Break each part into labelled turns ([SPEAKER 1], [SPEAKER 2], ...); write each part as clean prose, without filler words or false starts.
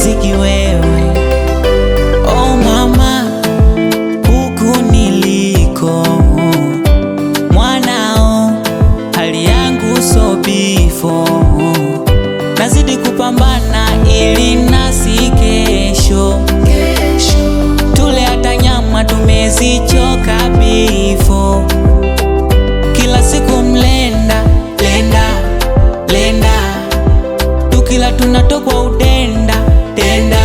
[SPEAKER 1] riziki wewe. Oh mama, huku niliko mwanao, hali yangu so before. Nazidi kupambana ili nasi kesho tule hata nyama tumezichoka before. Kila siku mlenda lenda lenda, tukila tunatokwa udenda denda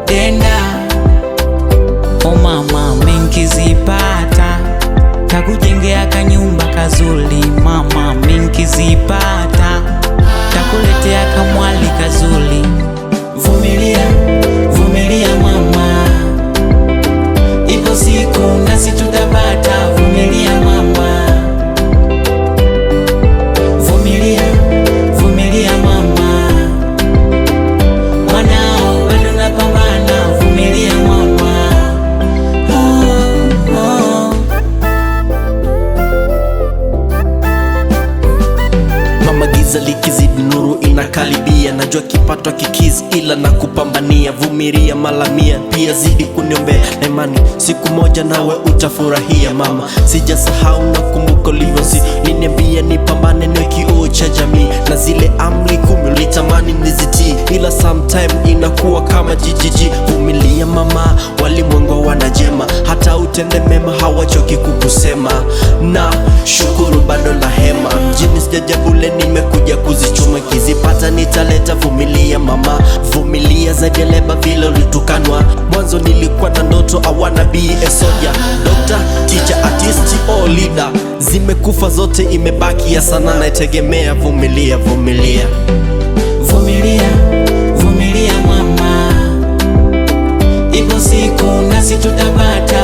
[SPEAKER 1] denda. Oh mama, minkizipata takujengea kanyumba kazuli. Mama, minkizipata takuletea kamwali kazuli. Vumilia, vumilia mama, ipo siku nasi tutapata. Vumilia mama, vumilia, vumilia mama, mwanao bado napambana. Vumilia mama, oh, oh.
[SPEAKER 2] Mama, giza likizidi nuru inakaribia, najua kipato kikizi ila na kupambania. Vumilia mara mia, pia zidi kuniombea na imani siku moja nawe utafurahia. Mama, sijasahau na kumbuka ulivyosi liniambia nipambane niwe kioo cha jamii, na zile amri 10 ulitamani nizitii, ila sometime inakuwa kama jijiji. Vumilia mama, walimwengu wanajema, hata utende mema hawachoki kukusema. Na shukuru bado na hema, mjini sijajabule nimekuja kuzichuma, kizipata nitaleta. Vumilia mama, vumilia zaidi ya leba vile ulitukanwa. Mwanzo nilikuwa na ndoto I wanna be a soldier, doctor, teacher, artist or leader. Zimekufa zote, imebaki ya sana naitegemea. Vumilia, vumilia,
[SPEAKER 1] Vumilia, vumilia mama, ipo siku nasi tutapata.